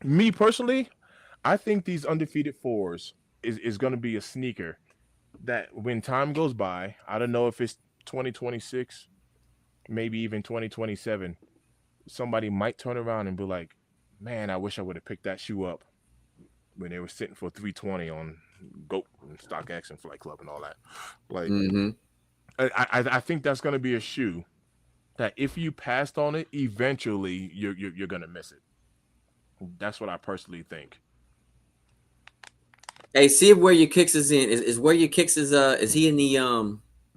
Me personally, I think these undefeated fours is going to be a sneaker that when time goes by, I don't know if it's 2026, maybe even 2027, somebody might turn around and be like, man, I wish I would have picked that shoe up when they were sitting for 320 on GOAT and StockX and Flight Club and all that. Like, Mm-hmm. I think that's going to be a shoe that if you passed on it, eventually you're going to miss it. That's what I personally think. Hey, see if where your kicks is in. Is where your kicks is he in the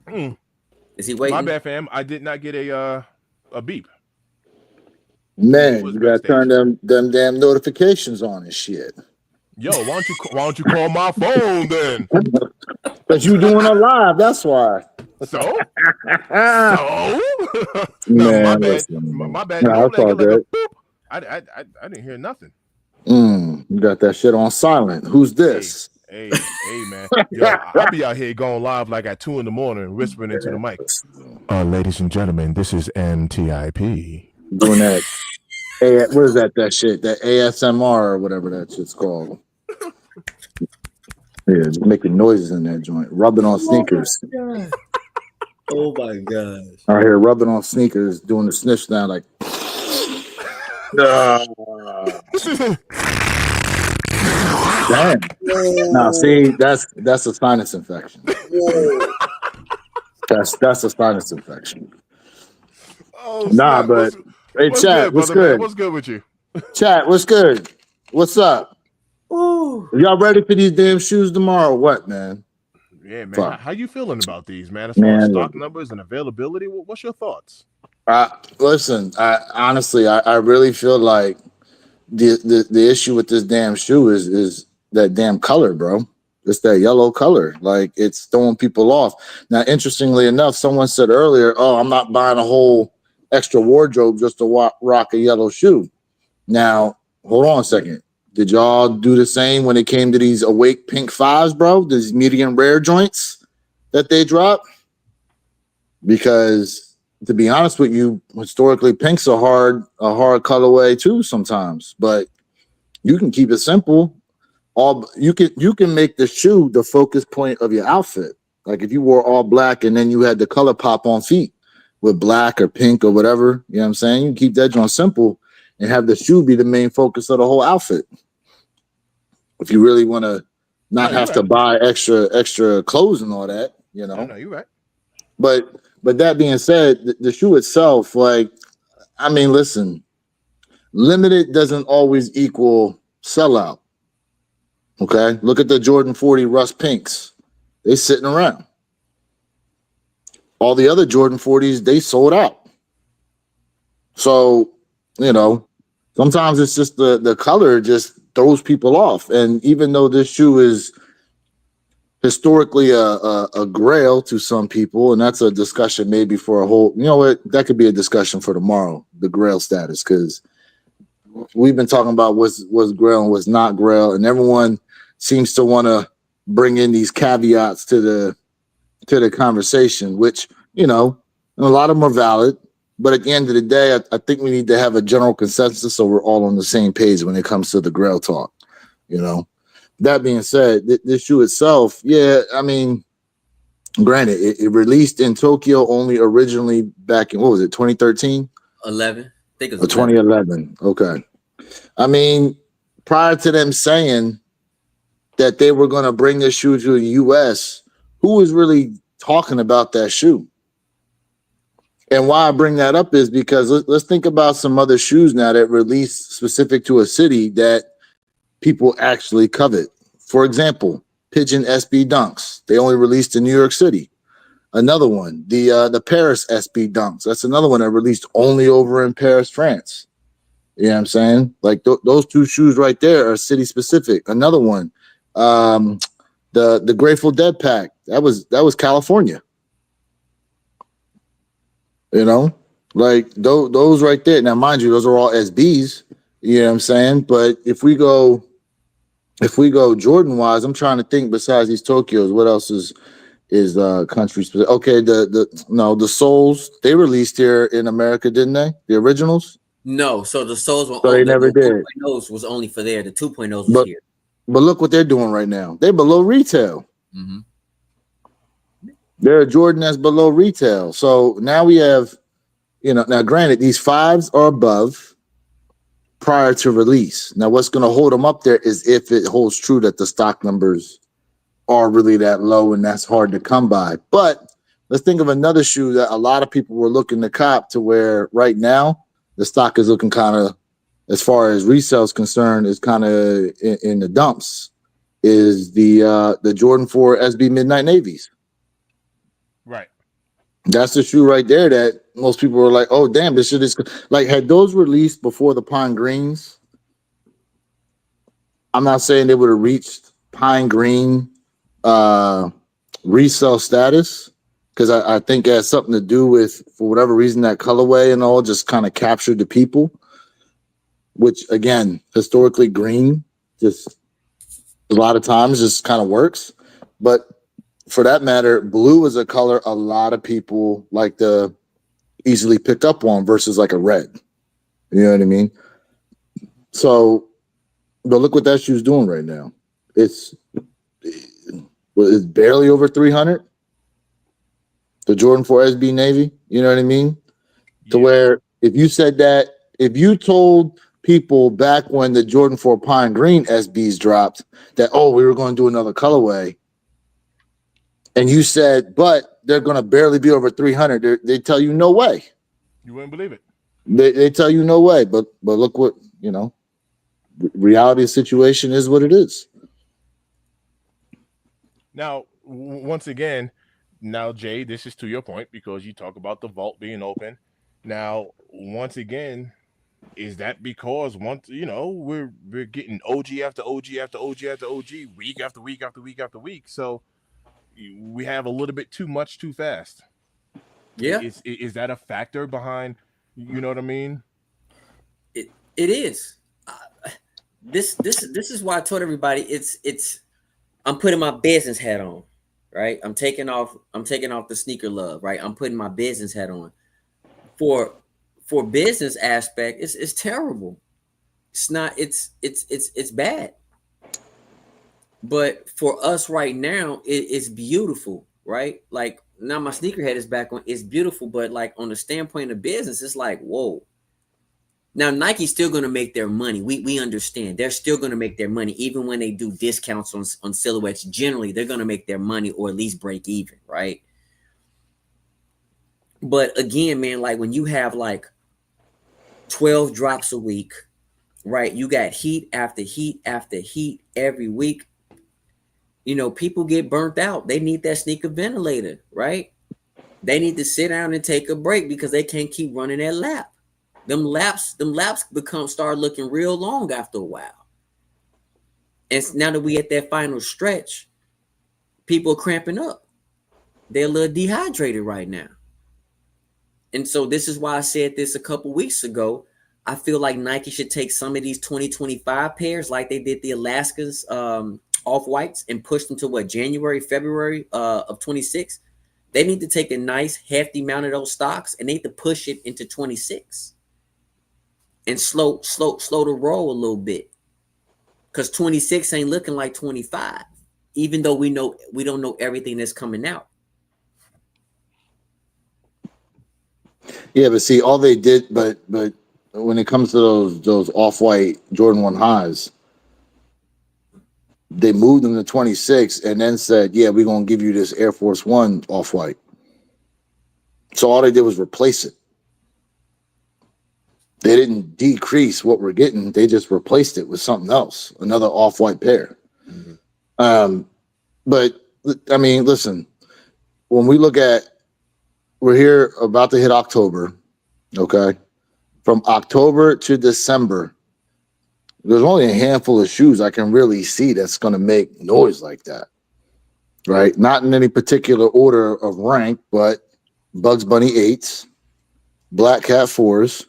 Mm, is he my waiting? bad, fam. I did not get a beep. He Man, was you gotta turn backstage. them damn notifications on and shit. Yo, why don't you call my phone then? Cause you doing a live, that's why. So Ah, so no, my man, bad, listen, man. my bad. Nah, that's Normally I all get like a good. boop. I didn't hear nothing. You got that shit on silent. Who's Hey, this? hey, man. Yo, I'll be out here going live like at 2 in the morning, whispering into the mic. Ladies and gentlemen, this is NTIP. Doing that. What is that? That shit? That ASMR or whatever that shit's called. Yeah, just making noises in that joint, rubbing on Oh my sneakers. god. Oh my gosh. Out here rubbing on sneakers, doing the sniff sound like. Ah, damn. Now, Whoa. see, that's a sinus infection. Whoa. That's a sinus infection. Oh Nah, snap! but hey, What's chat, good, what's brother man? good? What's good with you? Chat, what's good? What's up? Ooh. Y'all ready for these damn shoes tomorrow? Or what, man? Yeah, man. How, Fuck, how you feeling about these, man? As far as man. stock numbers and availability, what's your thoughts? Listen, I honestly, I really feel like the issue with this damn shoe is that damn color, bro. It's that yellow color. Like it's throwing people off. Now, interestingly enough, someone said earlier, "Oh, I'm not buying a whole extra wardrobe just to rock a yellow shoe." Now, hold on a second. Did y'all do the same when it came to these awake pink fives, bro? These medium rare joints that they drop? Because to be honest with you, historically pink's a hard colorway too sometimes. But you can keep it simple. All you can make the shoe the focus point of your outfit. Like if you wore all black and then you had the color pop on feet with black or pink or whatever, you know what I'm saying? You can keep that joint simple and have the shoe be the main focus of the whole outfit. If you really want to No, not you're have to right. buy extra clothes and all that, No, no, you're right. But that being said, the shoe itself, like, I mean, listen, limited doesn't always equal sellout. Okay, look at the Jordan 40 Rust Pinks. They sitting around. All the other Jordan 40s, they sold out. So, you know, sometimes it's just the color just throws people off. And even though this shoe is historically a grail to some people, and that's a discussion maybe for a whole, you know what, that could be a discussion for tomorrow, the grail status, because we've been talking about what's grail and what's not grail, and everyone seems to want to bring in these caveats to the conversation, which a lot of them are valid. But at the end of the day, I think we need to have a general consensus so we're all on the same page when it comes to the grail talk. You know, that being said, this shoe itself, yeah, I mean, granted, it released in Tokyo only originally back in, what was it, 2013 11. I think it or was 11. 2011? Okay. I mean, prior to them saying that they were going to bring this shoe to the US, who was really talking about that shoe? And why I bring that up is because let's think about some other shoes now that released specific to a city that people actually covet. For example, Pigeon SB Dunks. They only released in New York City. Another one, the Paris SB Dunks. That's another one that released only over in Paris, France. You know what I'm saying? Like those two shoes right there are city specific. Another one, um, the Grateful Dead pack. That was California. You know, like those right there. Now, mind you, those are all SBs. You know what I'm saying? But if we go Jordan wise, I'm trying to think. Besides these Tokyos, what else is country specific? Okay, the Souls they released here in America, didn't they? The originals. No, so the soles were So they never the did. 1.0s was only for there. The 2.0s was But here. but look what they're doing right now. They're below retail. Mm-hmm. They're a Jordan that's below retail. So now we have, now granted, these 5s are above prior to release. Now what's going to hold them up there is if it holds true that the stock numbers are really that low, and that's hard to come by. But let's think of another shoe that a lot of people were looking to cop, to where right now the stock is looking kind of, as far as resale is concerned, is kind of in the dumps. Is the Jordan 4 SB Midnight Navies. Right. That's the shoe right there that most people were like, oh, damn, this shit is like, had those released before the Pine Greens, I'm not saying they would have reached Pine Green resale status, because I think it has something to do with, for whatever reason, that colorway and all just kind of captured the people, which, again, historically green just a lot of times just kind of works. But for that matter, blue is a color a lot of people like to easily pick up on versus like a red. You know what I mean? So, but look what that shoe's doing right now. It's barely over 300. The Jordan 4 SB Navy. You know what I mean? To where if you said that, if you told people back when the Jordan 4 Pine Green SBs dropped that, oh, we were going to do another colorway, and you said, but they're going to barely be over 300, they tell you no way. You wouldn't believe it. They tell you no way. But look what, reality situation is what it is. Now, once again, Jay, this is to your point, because you talk about the vault being open. Now, once again, is that because we're getting OG after OG after OG after OG, week after week after week after week? So we have a little bit too much too fast. Yeah. Is that a factor behind? You know what I mean? It is. This is why I told everybody it's. I'm putting my business hat on, right? I'm taking off the sneaker love, right? I'm putting my business hat on. For business aspect, it's terrible. It's not. It's bad. But for us right now, it's beautiful, right? Like, now my sneakerhead is back on. It's beautiful, but like on the standpoint of business, it's like, whoa. Now Nike's still going to make their money. We understand they're still going to make their money, even when they do discounts on silhouettes. Generally, they're going to make their money, or at least break even, right? But again, man, like when you have like 12 drops a week, right? You got heat after heat after heat every week. People get burnt out. They need that sneaker ventilator, right? They need to sit down and take a break because they can't keep running that lap. Them laps start looking real long after a while. And now that we at that final stretch, people are cramping up. They're a little dehydrated right now. And so this is why I said this a couple weeks ago. I feel like Nike should take some of these 2025 pairs, like they did the Alaskas off-whites, and push them to January, February of 26. They need to take a nice hefty amount of those stocks and they need to push it into 26 and slow the roll a little bit, because 26 ain't looking like 25, even though we don't know everything that's coming out. Yeah, but see, all they did, but when it comes to those off-white Jordan 1 highs, they moved them to 26 and then said, yeah, we're going to give you this Air Force One off-white. So all they did was replace it. They didn't decrease what we're getting. They just replaced it with something else, another off-white pair. Mm-hmm. But, I mean, listen, when we look at, we're here about to hit October, okay? From October to December, there's only a handful of shoes I can really see that's going to make noise like that, right? Not in any particular order of rank, but Bugs Bunny 8s, Black Cat 4s,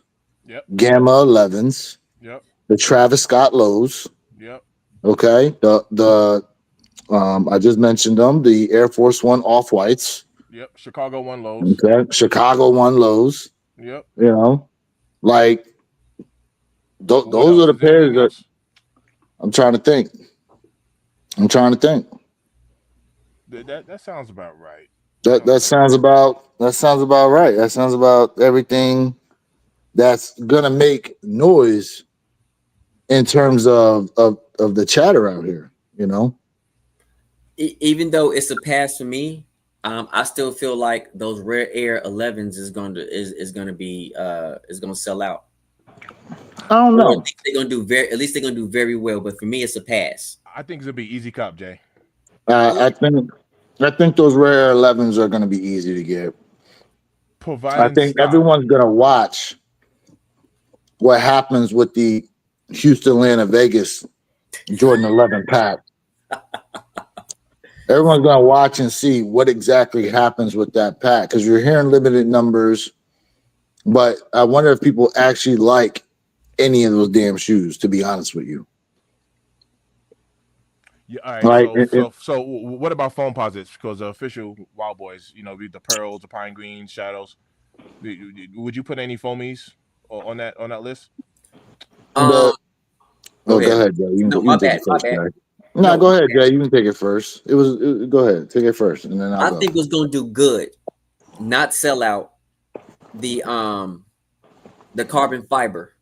yep, Gamma 11s, yep, the Travis Scott lows, yep, okay? I just mentioned them, the Air Force One off-whites. Yep, Chicago 1 lows. Okay, Chicago 1 lows. Yep. Like, What Those else? are the Is there anything pairs that else? I'm trying to think. I'm trying to think. That sounds about right. That sounds about right. That sounds about everything that's gonna make noise in terms of the chatter out here. You know, Even though it's a pass for me, I still feel like those rare air 11s is going to be is going to sell out. I don't Or at know. least they're going to do very well. But for me, it's a pass. I think it's gonna be easy cop, Jay. I think those rare 11s are gonna be easy to get. I Providing think stock. everyone's gonna watch what happens with the Houston, Atlanta, Vegas Jordan 11 pack. Everyone's gonna watch and see what exactly happens with that pack because you're hearing limited numbers, but I wonder if people actually like any of those damn shoes. To be honest with you, Yeah, all right. like So what about foam posits? Because the official Wild Boys, the pearls, the pine greens, shadows. Would you put any foamies on that list? the Go go ahead. ahead, Jay. You No, can my take bad. it My first, bad. Jay. No, No, go ahead, Jay. You can take it first. Go ahead, take it first, and then I'll I go. think what's going to do good, not sell out, the carbon fiber,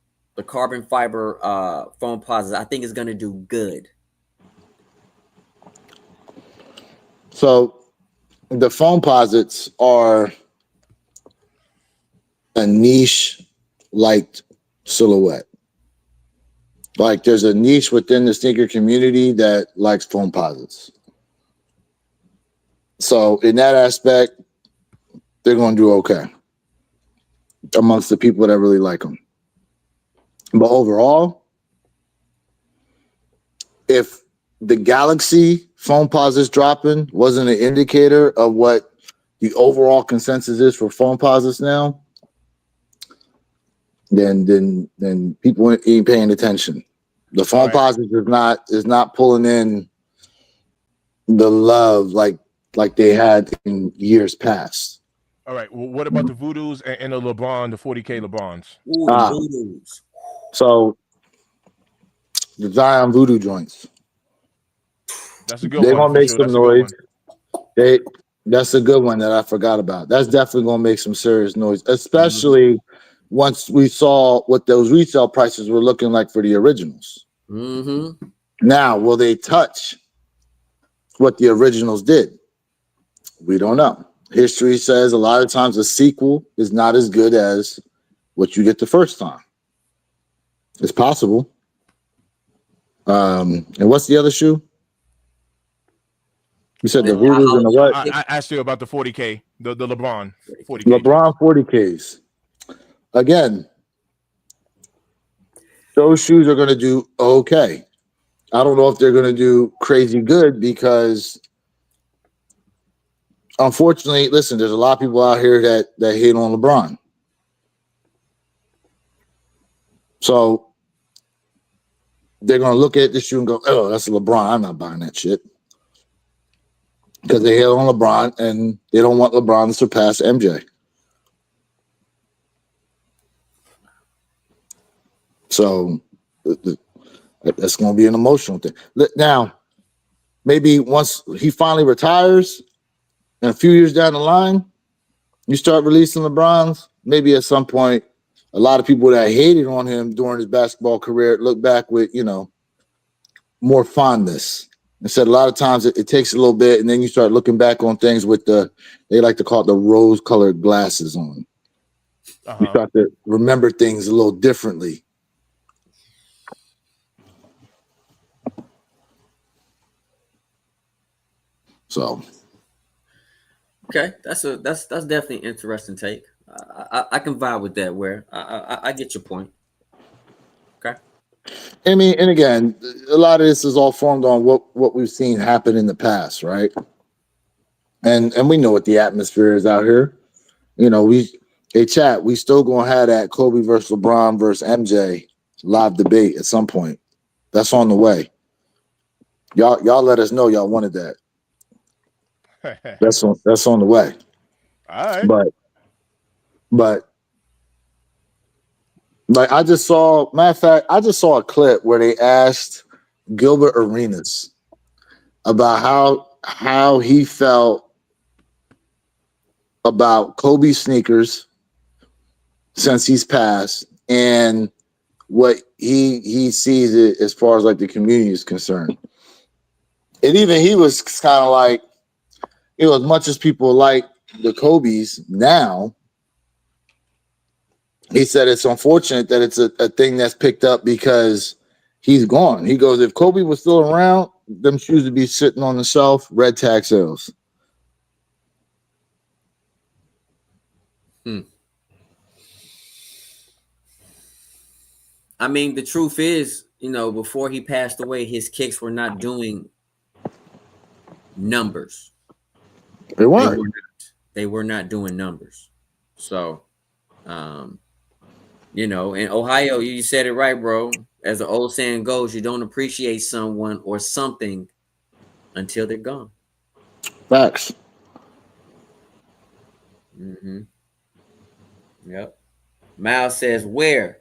foam posits. I think it's going to do good. So the foam posits are a niche liked silhouette. Like there's a niche within the sneaker community that likes foam posits. So in that aspect, they're going to do okay amongst the people that really like them. But overall, if the Galaxy foam posits dropping wasn't an indicator of what the overall consensus is for foam posits now, then people ain't paying attention. The foam posits is not pulling in the love like they had in years past. All right. Well, what about the Voodoos and the LeBron, the 40K LeBrons? Ooh, the Voodoos. So the Zion Voodoo joints. That's a good They're one. gonna For make sure. some That's a good noise. one. That's a good one that I forgot about. That's definitely gonna make some serious noise, especially once we saw what those retail prices were looking like for the originals. Mm-hmm. Now, will they touch what the originals did? We don't know. History says a lot of times a sequel is not as good as what you get the first time. It's possible. And what's the other shoe? You said the Voodoos and the what? I asked you about the 40K, the LeBron 40K. LeBron 40Ks. Again, those shoes are going to do okay. I don't know if they're going to do crazy good because, unfortunately, listen, there's a lot of people out here that hate on LeBron. So they're going to look at this shoe and go, oh, that's a LeBron. I'm not buying that shit. Because they hate on LeBron and they don't want LeBron to surpass MJ. So that's going to be an emotional thing. Now, maybe once he finally retires and a few years down the line, you start releasing LeBrons, maybe at some point, a lot of people that hated on him during his basketball career look back with, more fondness. Instead, a lot of times it takes a little bit, and then you start looking back on things with they like to call it the rose-colored glasses on. You start to remember things a little differently. So, Okay, that's definitely an interesting take. I can vibe with that. Where I get your point. Okay. I mean, and again, a lot of this is all formed on what we've seen happen in the past, right? And we know what the atmosphere is out here. We still gonna have that Kobe versus LeBron versus MJ live debate at some point. That's on the way. Y'all let us know y'all wanted that. That's on the way. All right. But Like I just saw, matter of fact, I just saw a clip where they asked Gilbert Arenas about how he felt about Kobe sneakers since he's passed and what he sees it as far as like the community is concerned. And even he was kind of like, you know, as much as people like the Kobe's now, he said it's unfortunate that it's a thing that's picked up because he's gone. He goes, if Kobe was still around, them shoes would be sitting on the shelf, red tag sales. I mean, the truth is, you know, before he passed away, his kicks were not doing numbers. They weren't. They were not doing numbers. So, you know, in Ohio, you said it right, bro. As the old saying goes, you don't appreciate someone or something until they're gone. Facts. Yep. Miles says, where?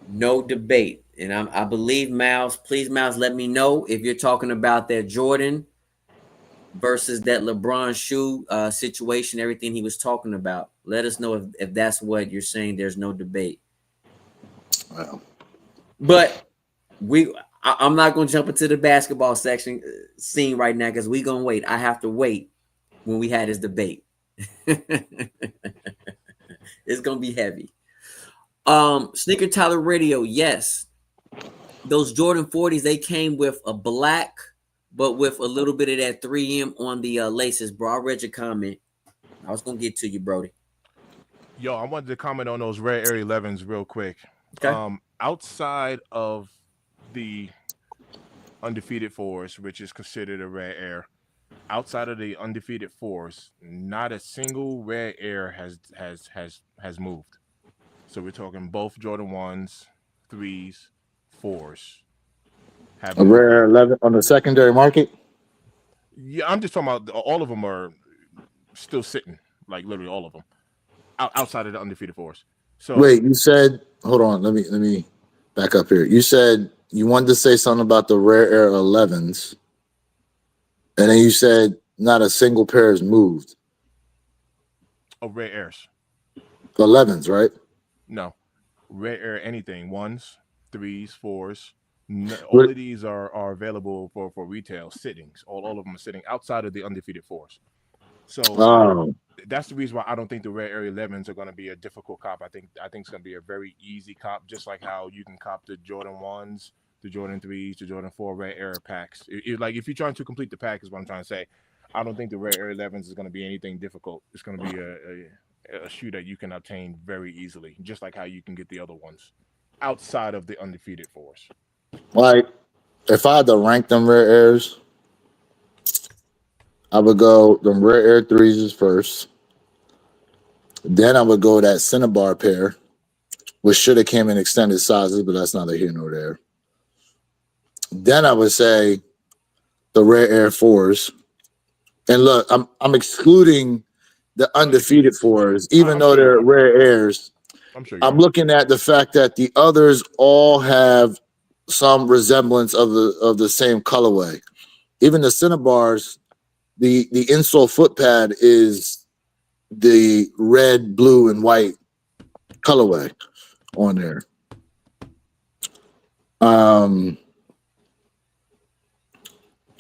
No debate. And I believe Miles, please, Miles, let me know if you're talking about that Jordan versus that LeBron shoe situation, everything he was talking about. Let us know if that's what you're saying. There's no debate. Wow. But I'm not going to jump into the basketball scene right now because we're going to wait. I have to wait when we had this debate. It's going to be heavy. Sneaker Tyler Radio, yes. Those Jordan 40s, they came with a black, but with a little bit of that 3M on the laces, bro. I read your comment. I was going to get to you, Brody. Yo, I wanted to comment on those Rare Air 11s real quick. Okay. Outside of the undefeated fours, which is considered a Rare Air, outside of the undefeated fours, not a single Rare Air has moved. So we're talking both Jordan 1s, 3s, 4s. A rare 11 on the secondary market. Yeah, I'm just talking about all of them are still sitting, like literally all of them, outside of the undefeated fours. So wait, you said, hold on, let me back up here. You said you wanted to say something about the Rare Air 11s, and then you said not a single pair has moved. Oh, Rare Airs. 11s, right? No, Rare Air anything, 1s, 3s, 4s. All of these are available for retail sittings. All of them are sitting outside of the undefeated fours. So that's the reason why I don't think the Rare Air 11s are going to be a difficult cop. I think it's going to be a very easy cop, just like how you can cop the Jordan 1s, the Jordan 3s, the Jordan 4 Rare Air packs. Like if you're trying to complete the pack is what I'm trying to say. I don't think the Rare Air 11s is going to be anything difficult. It's going to be a shoe that you can obtain very easily, just like how you can get the other ones outside of the undefeated fours. Like, if I had to rank them Rare Airs, I would go them Rare Air 3s is first. Then I would go that Cinnabar pair, which should have came in extended sizes, but that's neither here nor there. Then I would say the Rare Air 4s. And look, I'm excluding the undefeated 4s, even though they're Rare Airs. I'm looking at the fact that the others all have some resemblance of the same colorway. Even the Cinnabars, the insole foot pad is the red, blue, and white colorway on there.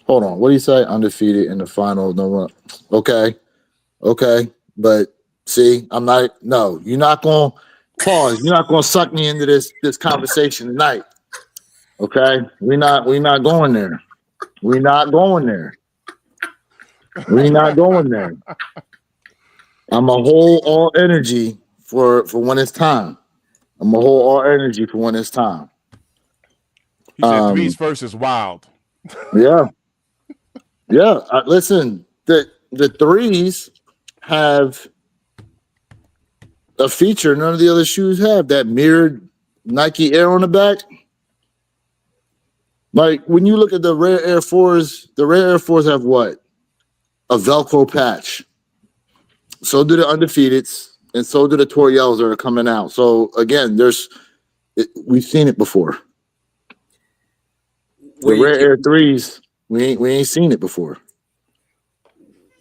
Hold on. What do you say? Undefeated in the final. No one. Okay. But see, I'm not. No, you're not going to pause. You're not going to suck me into this conversation tonight. Okay, we're not going there. We're not going there. I'm a hold all energy for when it's time. He said 3s first is wild. Yeah. Listen, the 3s have a feature none of the other shoes have, that mirrored Nike Air on the back. Like when you look at the Rare Air 4s, the Rare Air 4s have what? A Velcro patch. So do the undefeateds, and so do the Toriels that are coming out. So again, there's we've seen it before. Where The you rare kick, air threes, we ain't seen it before.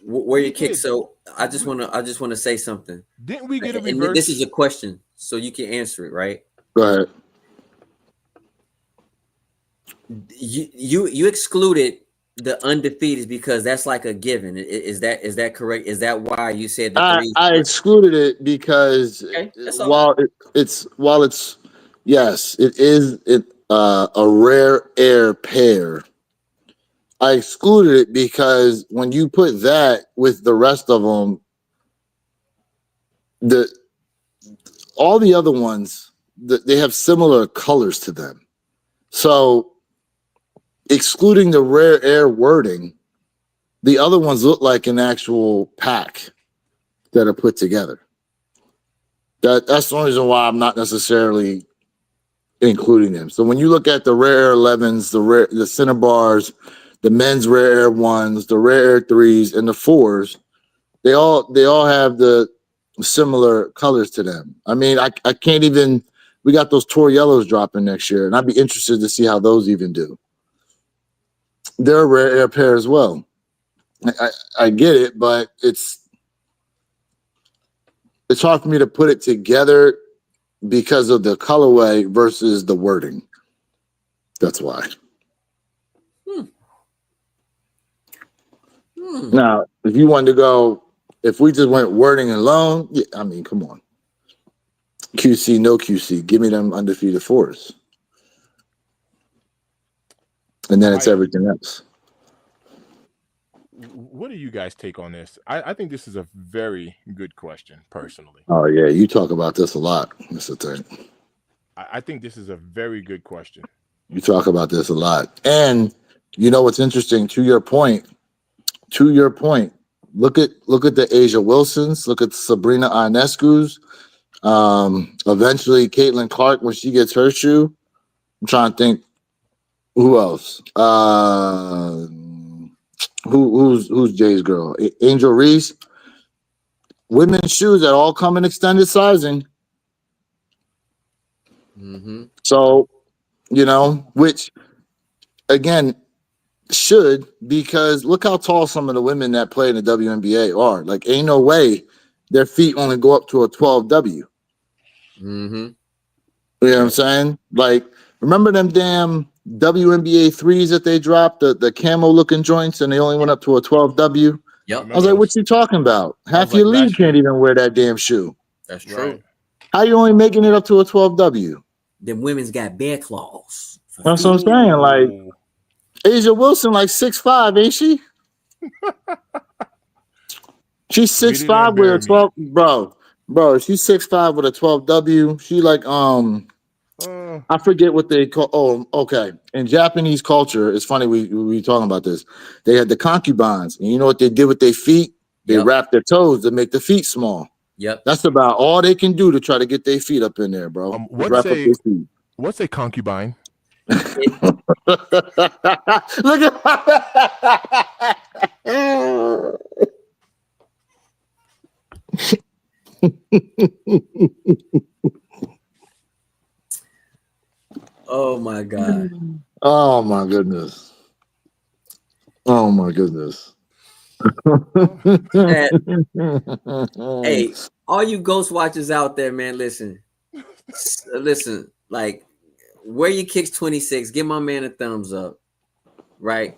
where you We kick. did. So I just wanna say something, Didn't we get a and this is reverse? a question, so you can answer it, right? Go ahead. You excluded the undefeated because that's like a given. Is that correct? Is that why you said the three? I excluded it because Okay, that's all. while it's yes, it is a rare air pair. I excluded it because when you put that with the rest of them, the all the other ones they have similar colors to them. So excluding the rare air wording, the other ones look like an actual pack that are put together. That's the only reason why I'm not necessarily including them. So when you look at the rare air 11s, the Cinnabars, the men's rare air 1s, the rare air 3s, and the 4s, they all have the similar colors to them. I mean, I can't even. We got those Tor Yellows dropping next year, and I'd be interested to see how those even do. They're a rare air pair as well. I get it, but it's hard for me to put it together because of the colorway versus the wording. That's why. Now, if you wanted to go, if we just went wording alone, yeah, I mean, come on. QC, no QC. Give me them undefeated fours. And then it's everything else. What do you guys take on this? I think this is a very good question, personally. Oh, yeah. You talk about this a lot, Mr. Thing. I think this is a very good question. You talk about this a lot. And you know what's interesting? To your point, look at the Asia Wilsons, look at Sabrina Ionescu's. Eventually Caitlin Clark when she gets her shoe. I'm trying to think who else. Who's Jay's girl? Angel Reese. Women's shoes that all come in extended sizing. So, which again should, because look how tall some of the women that play in the WNBA are. Like, ain't no way their feet only go up to a 12W. You know what I'm saying? Like, remember them damn WNBA threes that they dropped, the camo looking joints, and they only went up to a 12W? Yep. I was like, what you talking about? Half your league can't even wear that damn shoe. That's true. Right. How you only making it up to a 12W? Them women's got bear claws. That's what I'm saying. Like, Asia Wilson, like 6'5", ain't she? She's 6'5" with a 12, bro. She's 6'5" with a 12W. She like I forget what they call. Oh, okay. In Japanese culture, it's funny we talking about this. They had the concubines, and you know what they did with their feet? They wrapped their toes to make the feet small. Yep. That's about all they can do to try to get their feet up in there, bro. What's a concubine? Look at Oh my God. Oh my goodness. Oh my goodness. Hey, all you ghost watchers out there, man, listen. Like, where you kicks 26, give my man a thumbs up. Right?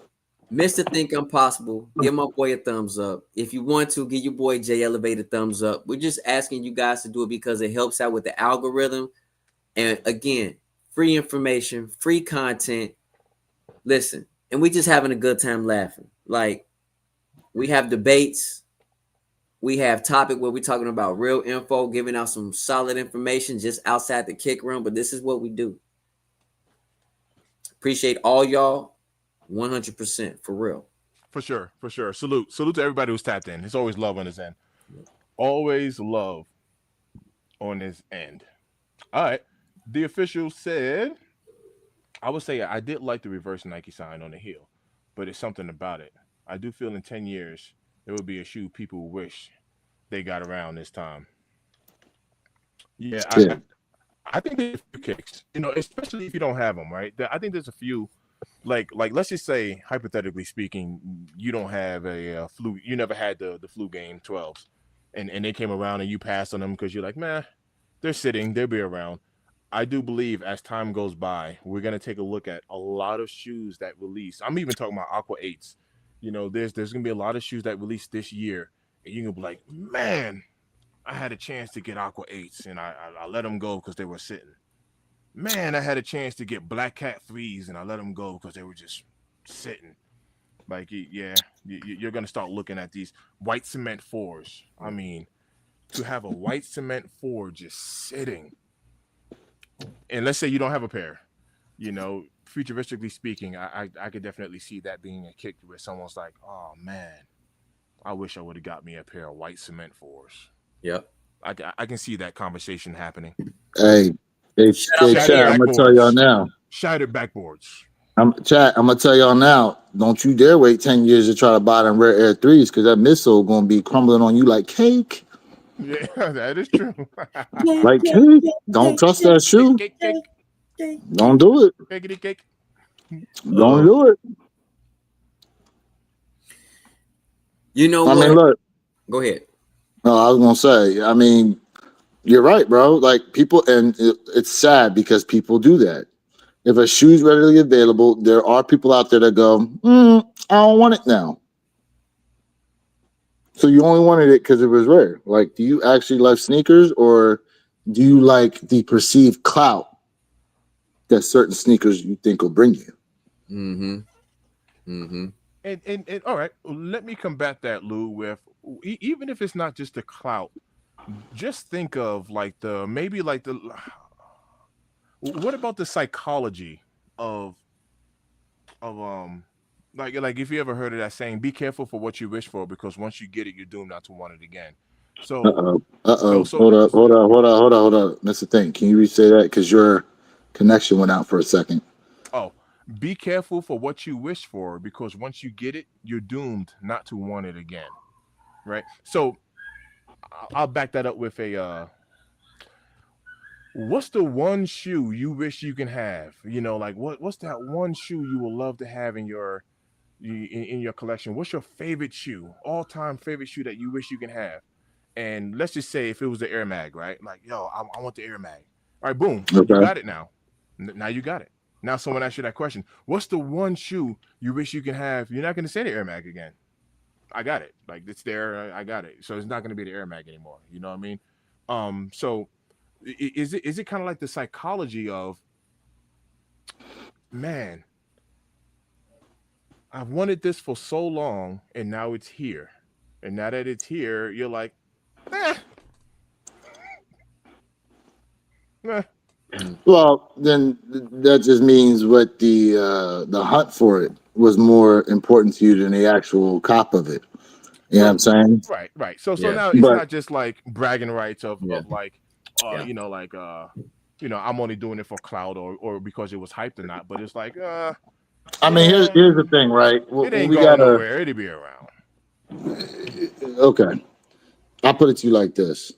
Mr. Think Impossible, give my boy a thumbs up. If you want to, give your boy Jay Elevate a thumbs up. We're just asking you guys to do it because it helps out with the algorithm. And again, free information, free content. Listen, and we just having a good time laughing. Like, we have debates. We have topic where we're talking about real info, giving out some solid information just outside the kick room. But this is what we do. Appreciate all y'all. 100% for real. For sure. Salute to everybody who's tapped in. It's always love on his end. Always love on his end. All right. The official said, I would say I did like the reverse Nike sign on the heel, but it's something about it. I do feel in 10 years there will be a shoe people wish they got around this time. Yeah. I think there's a few kicks, especially if you don't have them, right? I think there's a few, like let's just say, hypothetically speaking, you don't have a flu, you never had the flu game 12s, and they came around and you passed on them because you're like, man, they're sitting, they'll be around. I do believe as time goes by, we're gonna take a look at a lot of shoes that release. I'm even talking about Aqua 8s. There's gonna be a lot of shoes that release this year, and you're gonna be like, man, I had a chance to get Aqua 8s, and I let them go because they were sitting. Man, I had a chance to get Black Cat 3s, and I let them go because they were just sitting. Like, yeah, you're gonna start looking at these white cement 4s. I mean, to have a white cement 4 just sitting, and let's say you don't have a pair, futuristically speaking, I could definitely see that being a kick where someone's like, oh man, I wish I would have got me a pair of white cement 4s. Yep. I can see that conversation happening. Hey, Chad, I'm gonna tell y'all now. Shattered backboards. Chad, I'm gonna tell y'all now. Don't you dare wait 10 years to try to buy them Rare Air 3s, because that missile gonna be crumbling on you like cake. Yeah, that is true. Like cake. Don't trust that shoe. Cake. Don't do it. Cake. Don't do it. You know I what? mean, look. Go ahead. No, I was gonna say. I mean, you're right, bro. Like people, and it's sad because people do that. If a shoe's readily available, there are people out there that go, I don't want it now. So you only wanted it because it was rare. Like, do you actually like sneakers, or do you like the perceived clout that certain sneakers you think will bring you? And all right, let me combat that, Lou, with even if it's not just the clout, just think of what about the psychology of like if you ever heard of that saying, be careful for what you wish for, because once you get it, you're doomed not to want it again. So Hold up. Mr. Thing, can you re-say that? Because your connection went out for a second. Oh, be careful for what you wish for, because once you get it, you're doomed not to want it again. Right? So I'll back that up with a what's the one shoe you wish you can have? Like what's that one shoe you would love to have in your collection? What's your favorite shoe, all-time favorite shoe that you wish you can have? And let's just say if it was the Air Mag, right? Like, yo, I want the Air Mag. All right, boom, Okay. You got it now. Now you got it. Now someone asks you that question. What's the one shoe you wish you can have? You're not going to say the Air Mag again. I got it. Like, it's there. I got it. So it's not going to be the Air Mag anymore. You know what I mean? So is it kind of like the psychology of, man, I've wanted this for so long, and now it's here. And now that it's here, you're like, Well, then that just means what the hunt for it was more important to you than the actual cop of it. You know what I'm saying? Right. So Yeah. now it's not just like bragging rights of like, I'm only doing it for clout or because it was hyped or not. But it's like, I mean, here's the thing, right? It ain't going nowhere. It'll be around. Okay, I'll put it to you like this: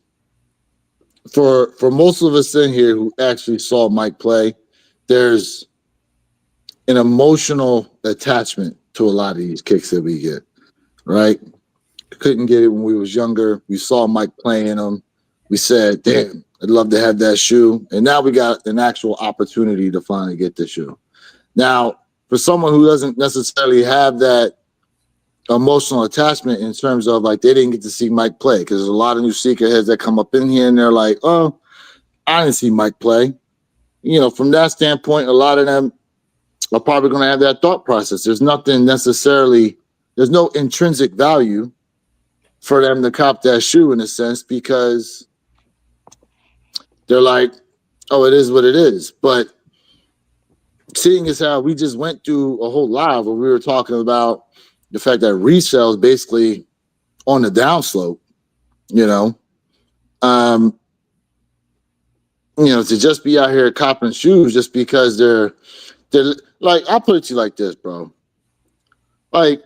for most of us in here who actually saw Mike play, there's an emotional attachment to a lot of these kicks that we get. Right? Couldn't get it when we was younger. We saw Mike playing them. We said, "Damn, I'd love to have that shoe." And now we got an actual opportunity to finally get the shoe. Now, for someone who doesn't necessarily have that emotional attachment in terms of like they didn't get to see Mike play, because there's a lot of new sneakerheads that come up in here and they're like, oh, I didn't see Mike play. From that standpoint, a lot of them are probably going to have that thought process. There's no intrinsic value for them to cop that shoe in a sense, because they're like, oh, it is what it is. But seeing as how we just went through a whole live where we were talking about the fact that resale is basically on the downslope, to just be out here copping shoes just because they're like, I'll put it to you like this, bro. Like,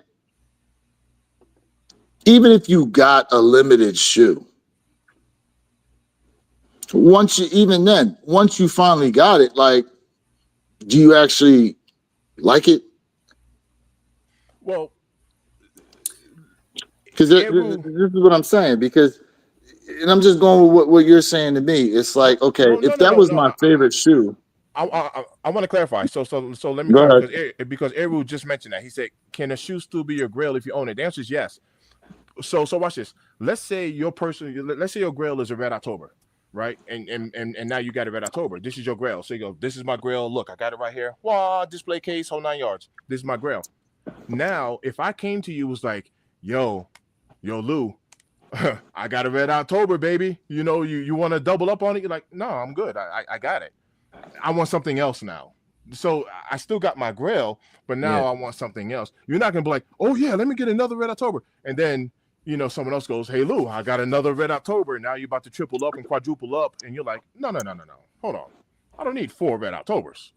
even if you got a limited shoe, once you finally got it, like, do you actually like it? Well, Because this is what I'm saying. Because, and I'm just going with what you're saying to me. It's like, okay, if that was my favorite shoe. I want to clarify. So let me Go clarify ahead. because Eru just mentioned that. He said, "Can a shoe still be your grail if you own it?" The answer is yes. So watch this. Let's say your grail is a Red October, right? And now you got a Red October. This is your grail. So you go, this is my grail. Look, I got it right here. Wow, display case, whole 9 yards. This is my grail. Now, if I came to you was like, yo, Lou, I got a Red October, baby. You know, you want to double up on it? You're like, no, I'm good. I got it. I want something else now. So I still got my grail, but now I want something else. You're not gonna be like, oh yeah, let me get another Red October, and then someone else goes, hey Lou, I got another Red October. Now you're about to triple up and quadruple up, and you're like, no, hold on, I don't need 4 Red Octobers.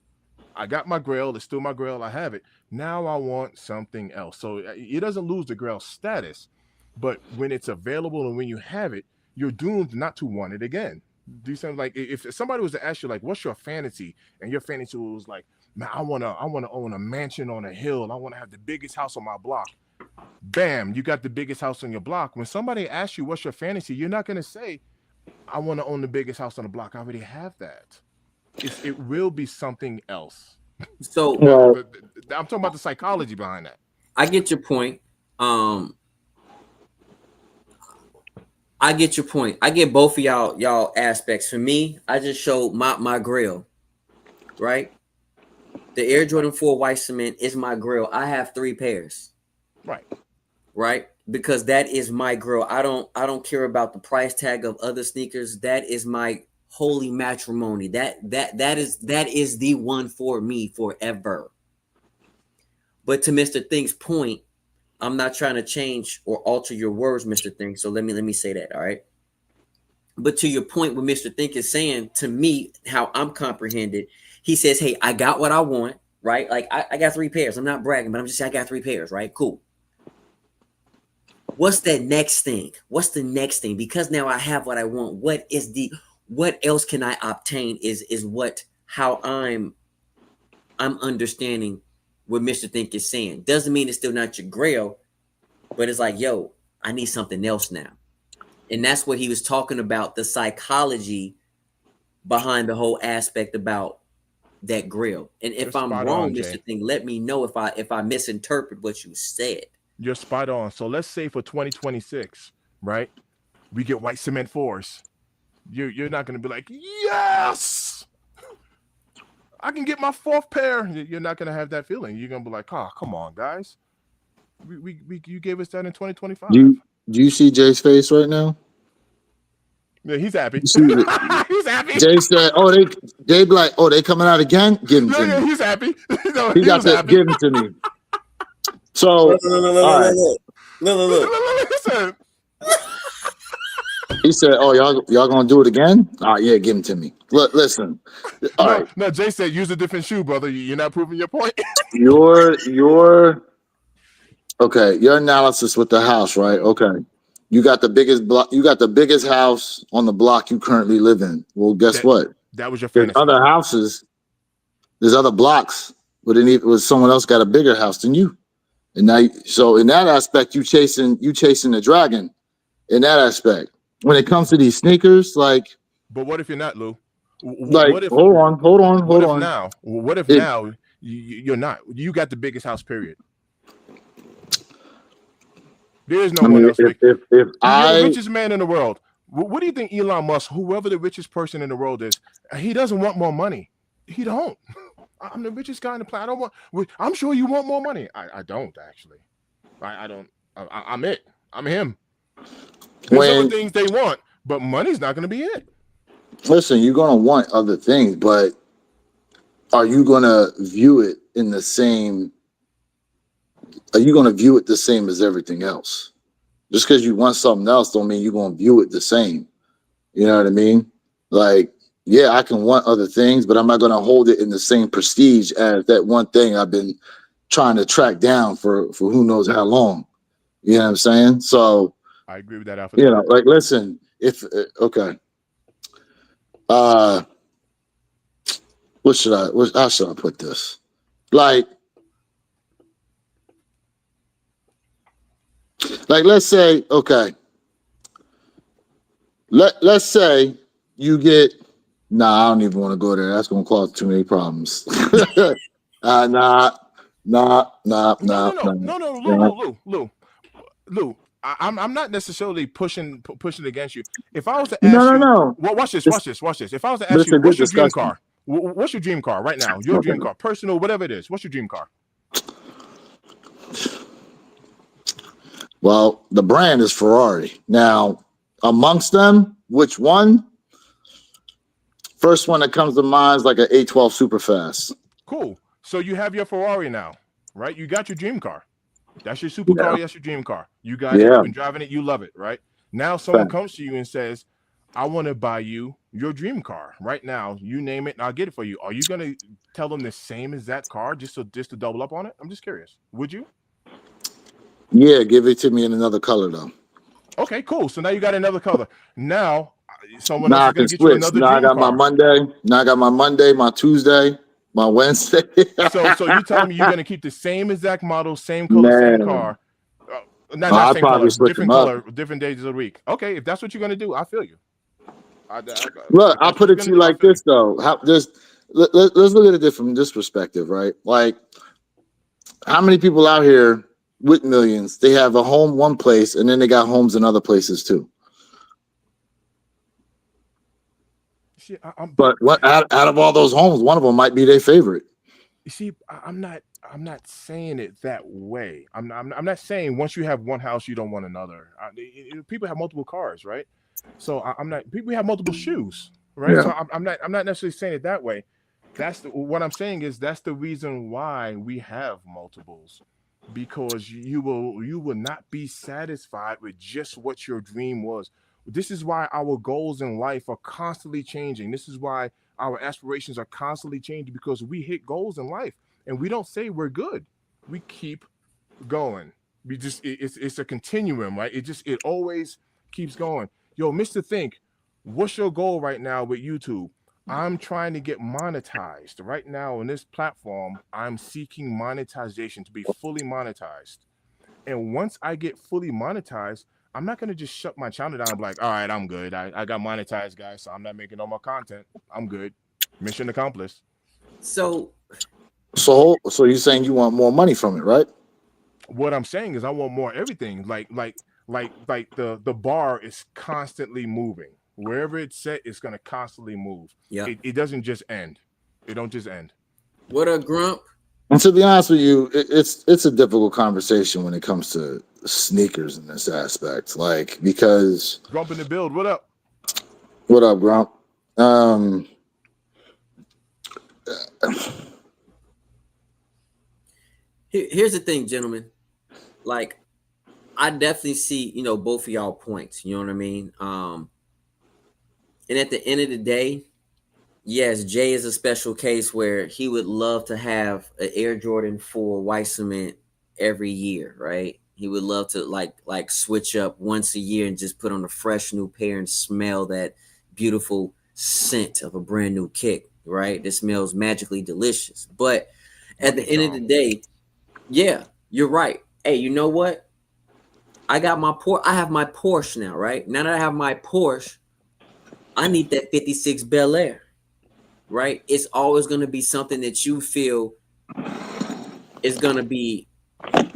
I got my grail. It's still my grail. I have it. Now I want something else. So it doesn't lose the grail status, but when it's available and when you have it, you're doomed not to want it again. Do you sound like if somebody was to ask you like, what's your fantasy, and your fantasy was like, man, I wanna own a mansion on a hill. I want to have the biggest house on my block. Bam, you got the biggest house on your block. When somebody asks you what's your fantasy, you're not gonna say, I want to own the biggest house on the block. I already have that. It will be something else. So I'm talking about the psychology behind that. I get your point. I get your point. I get both of y'all aspects. For me, I just showed my grail, right? The Air Jordan 4 white cement is my grail. I have 3 pairs. Right? Because that is my grail. I don't care about the price tag of other sneakers. That is my holy matrimony. That is the one for me forever. But to Mr. Think's point, I'm not trying to change or alter your words, Mr. Think. So let me say that, all right? But to your point, what Mr. Think is saying to me, how I'm comprehended, he says, hey, I got what I want, right? Like I got 3 pairs. I'm not bragging, but I'm just saying I got 3 pairs, right? Cool. What's that next thing? What's the next thing? Because now I have what I want. What else can I obtain is how I'm understanding what Mr. Think is saying. Doesn't mean it's still not your grail, but it's like, yo, I need something else now. And that's what he was talking about, the psychology behind the whole aspect about that grail. And if I'm wrong, Mr. Think, let me know if I misinterpret what you said. You're spot on. So let's say for 2026, right? We get white cement 4s. You're not going to be like, yes, I can get my 4th pair. You're not going to have that feeling. You're going to be like, oh, come on, guys. You gave us that in 2025. Do you see Jay's face right now? Yeah, he's happy. He's happy. Jay said, "Oh, they be like, oh, they coming out again? Give him to me." Yeah, he's happy. No, he got to give him to me. So, look. He said, "Oh, y'all gonna do it again? Yeah, give him to me." Look, listen. All right. No, Jay said, use a different shoe, brother. You're not proving your point. Your analysis with the house, right? Okay. You got the biggest block. You got the biggest house on the block you currently live in. Well, guess what? That was your fantasy. There's other houses. There's other blocks where someone else got a bigger house than you. And now, so in that aspect, you chasing the dragon. In that aspect, when it comes to these sneakers, like. But what if you're not, Lou? Like, hold on. Now, what if now you're not? You got the biggest house, period. There is no one else. You're the richest man in the world. What do you think Elon Musk, whoever the richest person in the world is, he doesn't want more money. He don't. I'm the richest guy on the planet. I don't want. I'm sure you want more money. I don't actually. I don't. I'm it. I'm him. There's other things they want, but money's not going to be it. Listen, you're going to want other things, but are you going to view it in the same? Are you going to view it the same as everything else? Just because you want something else don't mean you're going to view it the same. You know what I mean? Like, yeah, I can want other things, but I'm not going to hold it in the same prestige as that one thing I've been trying to track down for who knows how long. You know what I'm saying? So I agree with that. Like, listen, if okay, How should I put this? Like let's say, okay. Let's say you get, I don't even want to go there. That's gonna cause too many problems. Nah. No, Lou. I'm not necessarily pushing against you. If I was to ask you, well, watch this. If I was to ask you, what's your dream car? What's your dream car right now? Your dream car, personal, whatever it is. What's your dream car? Well, the brand is Ferrari. Now, amongst them, which one? First one that comes to mind is like an A12 Superfast. Cool. So you have your Ferrari now, right? You got your dream car. That's your supercar. Yeah. That's your dream car. You got it. You've been driving it. You love it, right? Now someone comes to you and says, I want to buy you your dream car right now. You name it and I'll get it for you. Are you going to tell them the same as that car just to double up on it? I'm just curious. Would you? Yeah, give it to me in another color though. Okay, cool. So now you got another color. Now someone else is going to get you another now dream I got car. my Monday. Now I got my Monday, my Tuesday, my Wednesday. so you telling me you're going to keep the same exact model, same color, same car? Not same color, different color, different days of the week. Okay, if that's what you're going to do, I feel you. Look, I'll put it to you like this though. Let's look at it from this perspective, right? Like, how many people out here with millions, they have a home one place and then they got homes in other places too? See, but what out of all those homes, one of them might be their favorite. You see, I'm not saying it that way. I'm not saying once you have one house, you don't want another. People have multiple cars, right? So I'm not. People have multiple shoes, right? Yeah. So I'm not necessarily saying it that way. What I'm saying is that's the reason why we have multiples, because you will not be satisfied with just what your dream was. This is why our goals in life are constantly changing. This is why our aspirations are constantly changing, because we hit goals in life and we don't say we're good. We keep going. It's a continuum, right? It always keeps going. Yo, Mr. Think, what's your goal right now with YouTube? I'm trying to get monetized right now on this platform. I'm seeking monetization, to be fully monetized. And once I get fully monetized, I'm not going to just shut my channel down and be like, all right, I'm good. I got monetized, guys, so I'm not making no more content. I'm good. Mission accomplished. So you're saying you want more money from it, right? What I'm saying is I want more everything. Like the bar is constantly moving. Wherever it's set, it's going to constantly move. Yeah. It doesn't just end. It don't just end. What a grump. And to be honest with you, it's a difficult conversation when it comes to sneakers in this aspect. Like, because Grump in the build. What up? What up, Grump? Here's the thing, gentlemen. Like, I definitely see, both of y'all points. You know what I mean? And at the end of the day, yes, Jay is a special case where he would love to have an Air Jordan 4 white cement every year, right? He would love to like switch up once a year and just put on a fresh new pair and smell that beautiful scent of a brand new kick, right? That smells magically delicious. But at the end of the day, yeah, you're right. Hey, you know what? I have my Porsche now, right? Now that I have my Porsche, I need that 56 Bel Air, right? It's always going to be something that you feel is going to be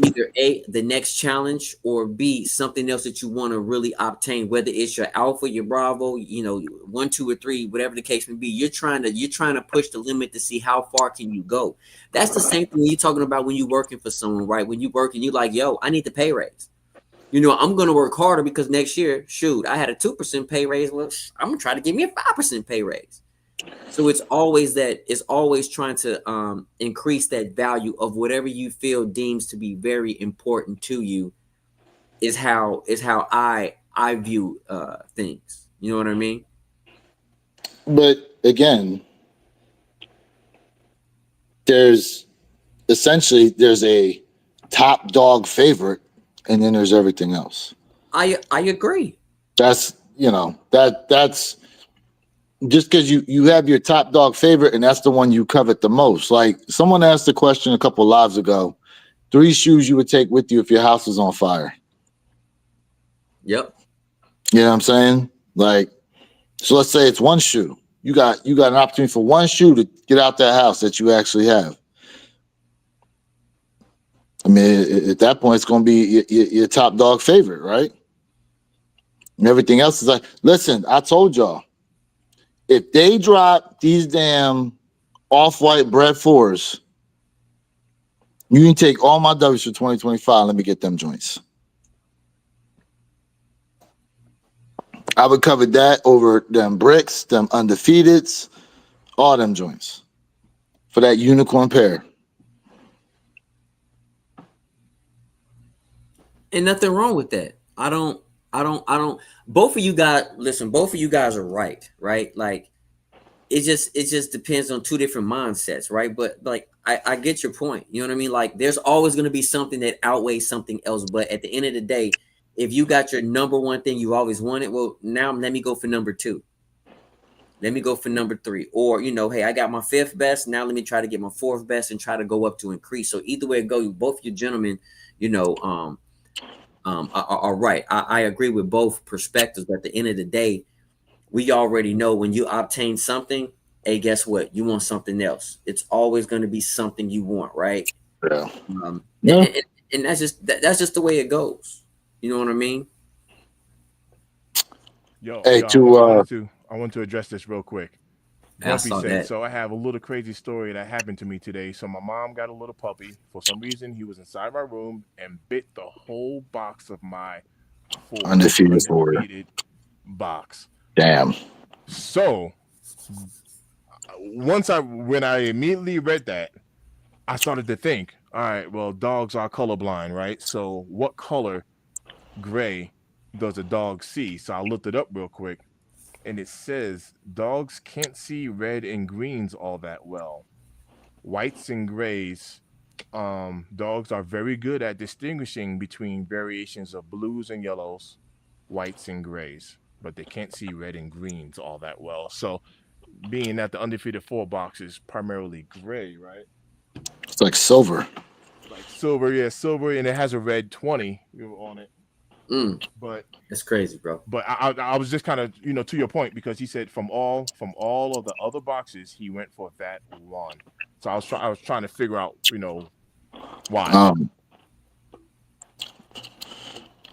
either A, the next challenge, or B, something else that you want to really obtain, whether it's your Alpha, your Bravo, 1, 2, or 3, whatever the case may be. You're trying to push the limit to see how far can you go. That's the same thing you're talking about when you're working for someone, right? When you work and you're like, yo, I need the pay raise. I'm going to work harder because next year, shoot, I had a 2% pay raise. Well, I'm going to try to give me a 5% pay raise. So it's always trying to increase that value of whatever you feel deems to be very important to you is how I view things. You know what I mean? But again, there's a top dog favorite, and then there's everything else. I agree. That's just because you have your top dog favorite and that's the one you covet the most. Like someone asked the question a couple lives ago, 3 shoes you would take with you if your house was on fire. Yep. You know what I'm saying? Like, so let's say it's one shoe. You got an opportunity for one shoe to get out that house that you actually have. I mean, at that point, it's going to be your top dog favorite, right? And everything else is like, listen, I told y'all, if they drop these damn off-white Bred 4s, you can take all my W's for 2025. Let me get them joints. I would cover that over them bricks, them undefeateds, all them joints for that unicorn pair. And nothing wrong with that. I don't. Both of you guys, listen, both of you guys are right? Like it just depends on two different mindsets, right? But like I get your point. You know what I mean? Like there's always going to be something that outweighs something else. But at the end of the day, if you got your number one thing you always wanted, well, now let me go for number 2. Let me go for number 3. Or, you know, hey, I got my 5th best. Now let me try to get my 4th best and try to go up to increase. So either way it go, both you gentlemen, you know, are right. I agree with both perspectives. But at the end of the day, we already know when you obtain something, hey, guess what? You want something else. It's always going to be something you want, right? Yeah. Yeah. And that's just the way it goes. You know what I mean? Hey, I want to address this real quick. Grumpy said, so I have a little crazy story that happened to me today. So my mom got a little puppy. For some reason, he was inside my room and bit the whole box of my undefeated box. Damn. So when I immediately read that, I started to think, all right, well, dogs are colorblind, right? So what color gray does a dog see? So I looked it up real quick. And it says dogs can't see red and greens all that well. Whites and grays, dogs are very good at distinguishing between variations of blues and yellows, whites and grays, but they can't see red and greens all that well. So, being that the undefeated 4 box is primarily gray, right? It's like silver. Like silver, yeah, silver, and it has a red 20 on it. But that's crazy, bro. But I was just kind of, you know, to your point, because he said from all of the other boxes, he went for that one. So I was trying to figure out, you know, why. I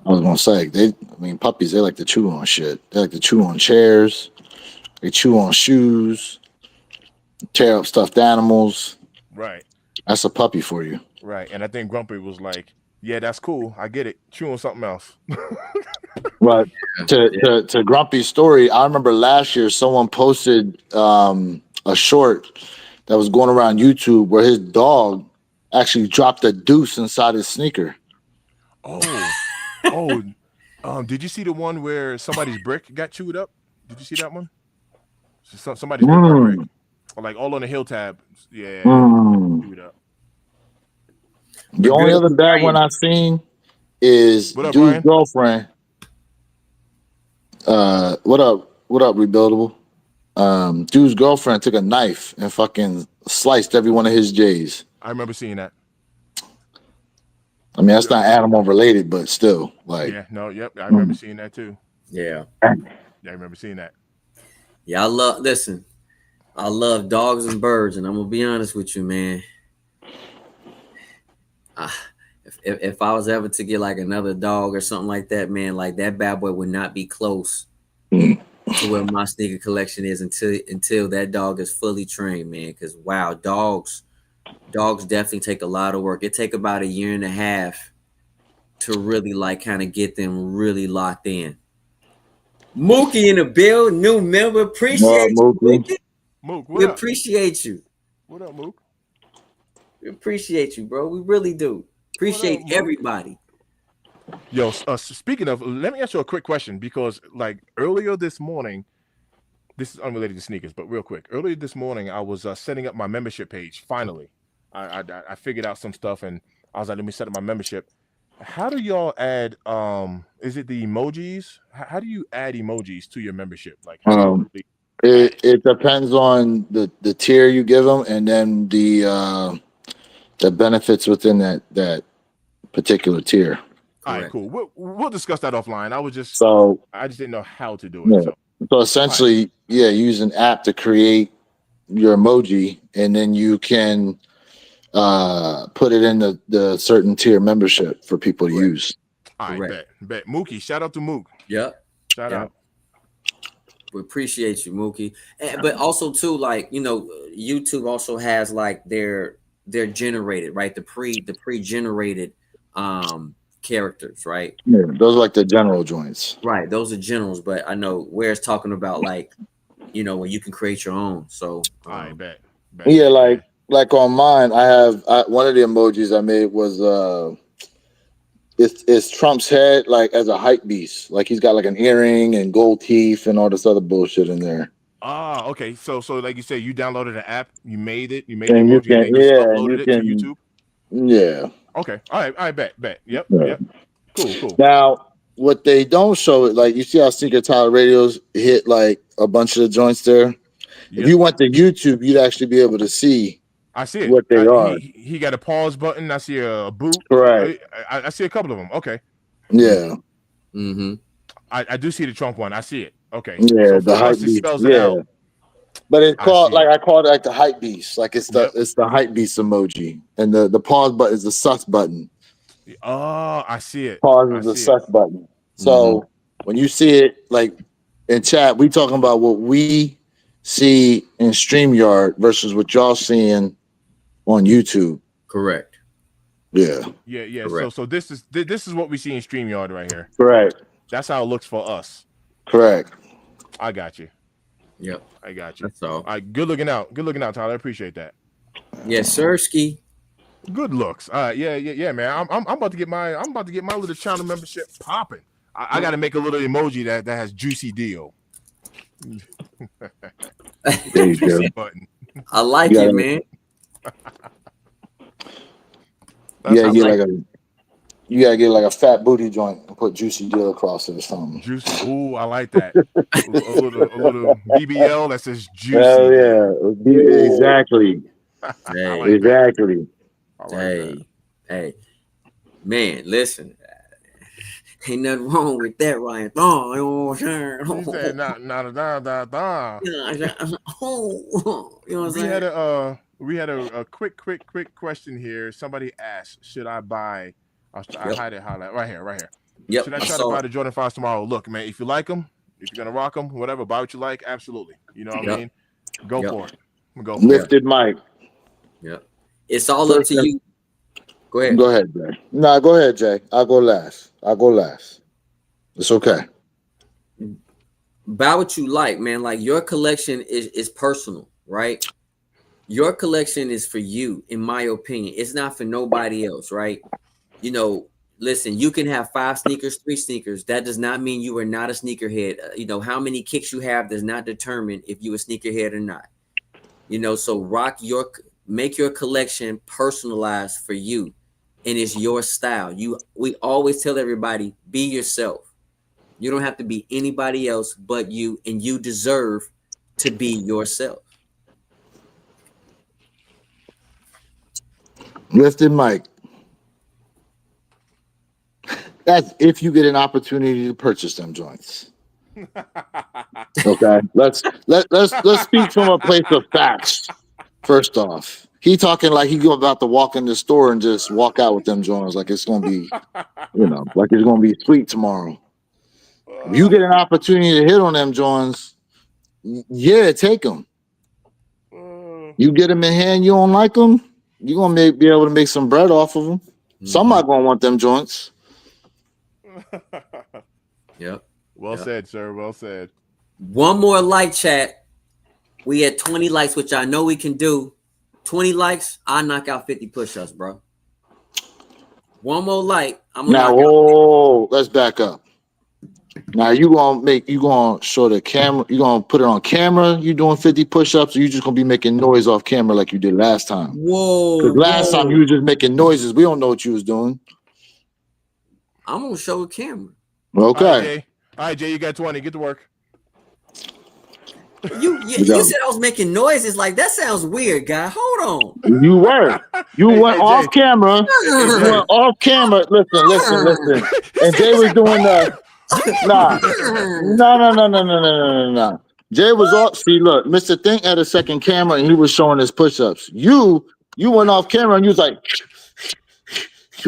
was gonna say puppies, they like to chew on shit. They like to chew on chairs, they chew on shoes, tear up stuffed animals. Right. That's a puppy for you. Right. And I think Grumpy was like, yeah, that's cool. I get it. Chew on something else. But to Grumpy's story, I remember last year someone posted a short that was going around YouTube where his dog actually dropped a deuce inside his sneaker. Did you see the one where somebody's brick got chewed up? Did you see that one? Somebody's brick got brick. Or like all on the hill tab. Yeah. Chewed up. The only other bad one I've seen is dude's girlfriend. What up, Rebuildable? Dude's girlfriend took a knife and fucking sliced every one of his J's. I remember seeing that. I mean, that's not animal related, but still, like. Yeah, no, yep, I remember seeing that too. Yeah. I remember seeing that. Yeah, I love dogs and birds, and I'm gonna be honest with you, man. If I was ever to get like another dog or something like that, man, like that bad boy would not be close to where my sneaker collection is until that dog is fully trained, man. Because wow, dogs definitely take a lot of work. It take about 1.5 years to really like kind of get them really locked in. Mookie in the bill, new member. Appreciate you, Mookie. Mook, we appreciate you. What up, Mook? We appreciate you, bro. We really do. Appreciate everybody. Yo, speaking of, let me ask you a quick question, because like earlier this morning, this is unrelated to sneakers, but real quick. Earlier this morning, I was setting up my membership page. Finally, I figured out some stuff, and I was like, let me set up my membership. How do y'all add? Is it the emojis? How do you add emojis to your membership? Like, how do you It depends on the tier you give them, and then the benefits within that particular tier. All right, Correct. cool. We'll discuss that offline. So I just didn't know how to do yeah. it. So So essentially, yeah, use an app to create your emoji, and then you can put it in the certain tier membership for people to Correct. use. all right, Correct. bet. Mookie, shout out to Mook. Yep. Shout Yep. out. We appreciate you, Mookie. But also too, like, you know, YouTube also has like their generated, right? The pre-generated characters, right? Yeah, those are like the general joints. Right. Those are generals, but I know Ware's talking about like, you know, when you can create your own. So All right, bet. Yeah, like on mine, I have one of the emojis I made was it's Trump's head like as a hype beast, like he's got like an earring and gold teeth and all this other bullshit in there. Ah, okay. So like you said, you downloaded the app, you made the And you emoji, can, and then you yeah, uploaded you it can, to YouTube. yeah. Okay. All right. Bet. Yep. Yeah. Yep. Cool. Now, what they don't show it, like you see how Secret Tyler Radios hit like a bunch of the joints there. Yep. If you went to YouTube, you'd actually be able to see I see it. what they are. He got a pause button. I see a boot. Correct. I see a couple of them. Okay. Yeah. mm-hmm. I do see the Trump one. I see it. Okay. Yeah, So the for hype us, it beast. spells it out. But it's I called see like it. I called it like the hype beast. Like it's Yep. the hype beast emoji. And the pause button is the sus button. Oh, I see it. Pause I is the see sus button. So when you see it like in chat, we talking about what we see in StreamYard versus what y'all seeing on YouTube. Correct. Yeah. Yeah. Correct. So this is what we see in StreamYard right here. Correct. That's how it looks for us. Correct. I got you. Yep. I got you. That's all. All right. Good looking out, Tyler. I appreciate that. Yes, sir, Ski. Good looks. All right. Yeah, man. I'm about to get my little channel membership popping. I got to make a little emoji that has juicy deal. There you go. Button. I like You it, gotta- man. Yeah, how- you gotta get like a fat booty joint and put juicy deal across it or something. juicy. Ooh, I like that. a little BBL that says juicy. Oh yeah, exactly. I Hey. like that. Exactly. I like that. Hey, man, listen. Ain't nothing wrong with that, Ryan. Oh, you know what I'm He said, saying? nah. You know what I'm saying? We had a quick question here. Somebody asked, should I buy? I highlight right here. Yep. Should I try to buy the Jordan 5s tomorrow? Look, man, if you like them, if you're gonna rock them, whatever, buy what you like, absolutely. You know what I mean? Go for it. Go for it. Lifted mic. Yep. It's all up to you. Go ahead. Go ahead, Jay. No, go ahead, Jay. I'll go last. It's okay. Buy what you like, man. Like your collection is personal, right? Your collection is for you, in my opinion. It's not for nobody else, right? You know, listen, you can have 5 sneakers, 3 sneakers. That does not mean you are not a sneakerhead. You know, how many kicks you have does not determine if you a sneakerhead or not. You know, so make your collection personalized for you, and it's your style. We always tell everybody, be yourself. You don't have to be anybody else but you, and you deserve to be yourself. Lifted mic. That's if you get an opportunity to purchase them joints. Okay. Let's speak from a place of facts. First off, he talking like he about to walk in the store and just walk out with them joints like it's gonna be, like it's gonna be sweet tomorrow. If you get an opportunity to hit on them joints, yeah, take them. You get them in hand, you don't like them, you're gonna be able to make some bread off of them. Somebody gonna want them joints. Yep. Well said, sir. Well said. One more like, chat. We at 20 likes, which I know we can do. 20 likes, I knock out 50 push-ups, bro. One more like, I'm gonna knock out. Let's back up. Now you gonna show the camera, you gonna put it on camera, you doing 50 push-ups, or you just gonna be making noise off camera like you did last time? Whoa. Because last time you were just making noises. We don't know what you was doing. I'm gonna show the camera. Okay. All right, Jay, you got 20. Get to work. You said I was making noises. Like that sounds weird, guy. Hold You were. You Hey, went hey, off Jay. camera. Hey, You Jay. went off camera. Listen. And Jay was doing the nah. No. Jay was off. See, look, Mr. Think had a second camera and he was showing his push-ups. You went off camera and you was like,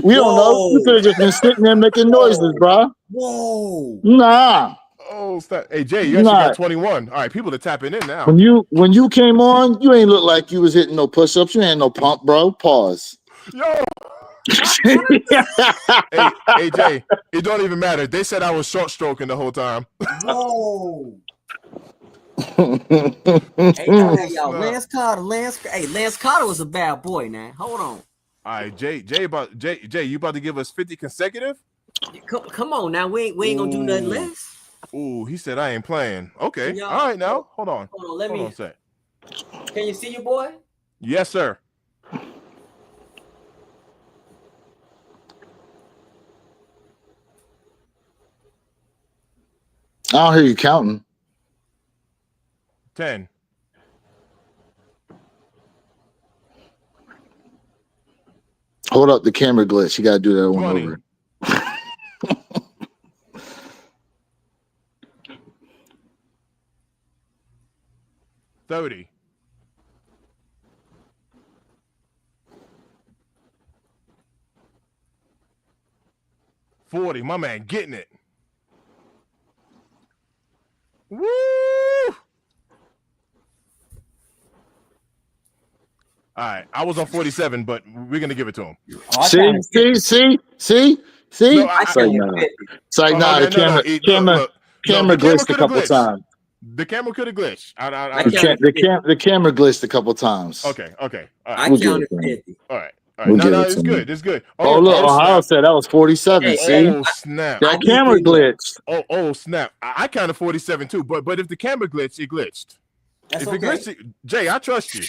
we don't know. You could have just been sitting there making noises, bro. Whoa. Nah. Oh, stop. Hey, Jay, you actually Nah. got 21. All right, people are tapping in now. When you came on, you ain't look like you was hitting no push-ups. You ain't no pump, bro. Pause. Yo. Hey, Jay, it don't even matter. They said I was short stroking the whole time. Whoa. Oh, Hey, y'all, snap. Lance Carter was a bad boy now. Hold on. All right, Jay, you about to give us 50 consecutive? Come on now. We ain't gonna do nothing Ooh. less. Ooh, he said I ain't playing. Okay. Y'all- All right, now. Hold on. Let Hold me. on a sec. Can you see your boy? Yes, sir. I don't hear you counting. 10. Hold up the camera glitch. You gotta do that one 20. over. 30. 40. My man getting it. Woo! All right. I was on 47, but we're gonna give it to him. See? No, It's like, nah. It's like, nah, the camera glitched a couple times. The camera could have glitched. The camera glitched a couple times. Okay. All right. I We'll give counted it to him. 50. All right. We'll No, give no, it it's to good. him. It's good. Oh, look, Ohio snap. said that was 47. Hey, see? Oh, snap. That camera glitched. Oh, snap. I counted 47 too. But if the camera glitched, it glitched. That's If okay. it glitched, Jay, I trust you.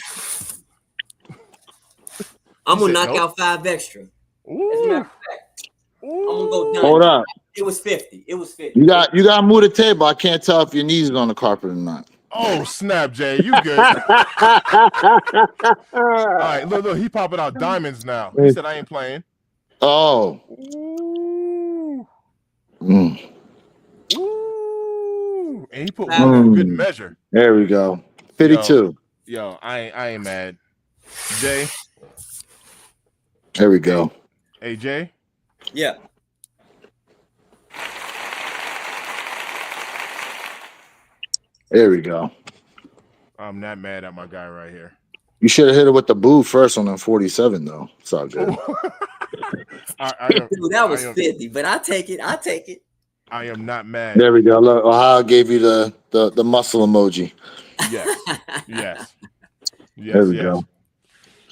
I'm gonna said knock nope. out 5 extra. As a matter Ooh. of fact, I'm gonna go down. Hold up. It was 50. It was 50. You got to move the table. I can't tell if your knees is on the carpet or not. Oh, snap, Jay. You good. All right, look, he popping out diamonds now. He said I ain't playing. Oh. Ooh. Mm. Ooh. And he put one for good measure. There we go. 52. Yo, I ain't mad. Jay. There we go. Hey, Jay. Yeah. There we go. I'm not mad at my guy right here. You should have hit it with the boo first on the 47, though. It's all good. Dude, that was 50, but I take it. I am not mad. There we go. Look, Ohio gave you the muscle emoji. Yes. There we go.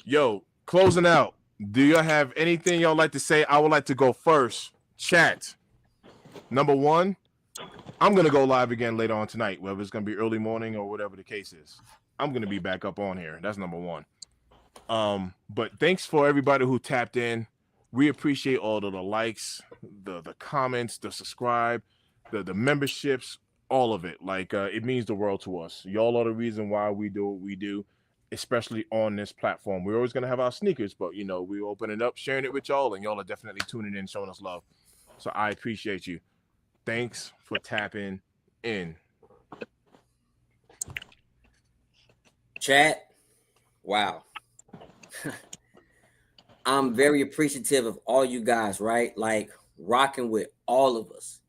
Yo, closing out. Do y'all have anything y'all like to say? I would like to go first. Chat. Number 1, I'm going to go live again later on tonight, whether it's going to be early morning or whatever the case is. I'm going to be back up on here. That's number 1. But thanks for everybody who tapped in. We appreciate all of the likes, the comments, the subscribe, the memberships, all of it. Like, it means the world to us. Y'all are the reason why we do what we do, especially on this platform. We're always going to have our sneakers, but, we open it up, sharing it with y'all, and y'all are definitely tuning in, showing us love. So I appreciate you. Thanks for tapping in. Chat. Wow. I'm very appreciative of all you guys, right? Like rocking with all of us.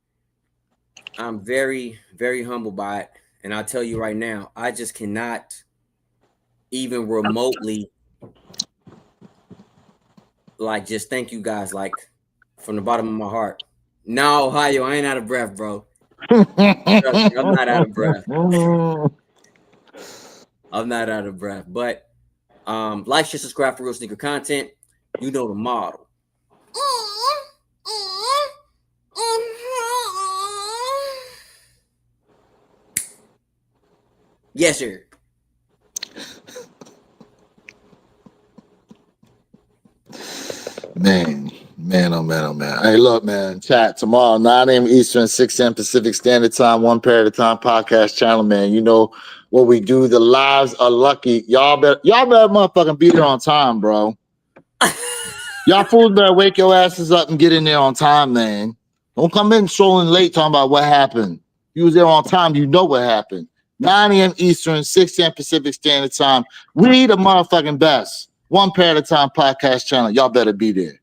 I'm very, very humbled by it. And I'll tell you right now, I just cannot even remotely just thank you guys, like from the bottom of my heart. No, Ohio, I ain't out of breath, bro. I'm not out of breath. I'm not out of breath. But like, share, subscribe for real sneaker content. You know the model. Yes, sir. Man, oh man. Hey, look, man. Chat tomorrow, 9 a.m. Eastern, 6 a.m. Pacific Standard Time, One Pair at a Time podcast channel, man. You know what we do. The lives are lucky. Y'all better motherfucking be there on time, bro. Y'all fools better wake your asses up and get in there on time, man. Don't come in strolling late talking about what happened. You was there on time, you know what happened. 9 a.m. Eastern, 6 a.m. Pacific Standard Time. We the motherfucking best. One Pair at a Time podcast channel. Y'all better be there.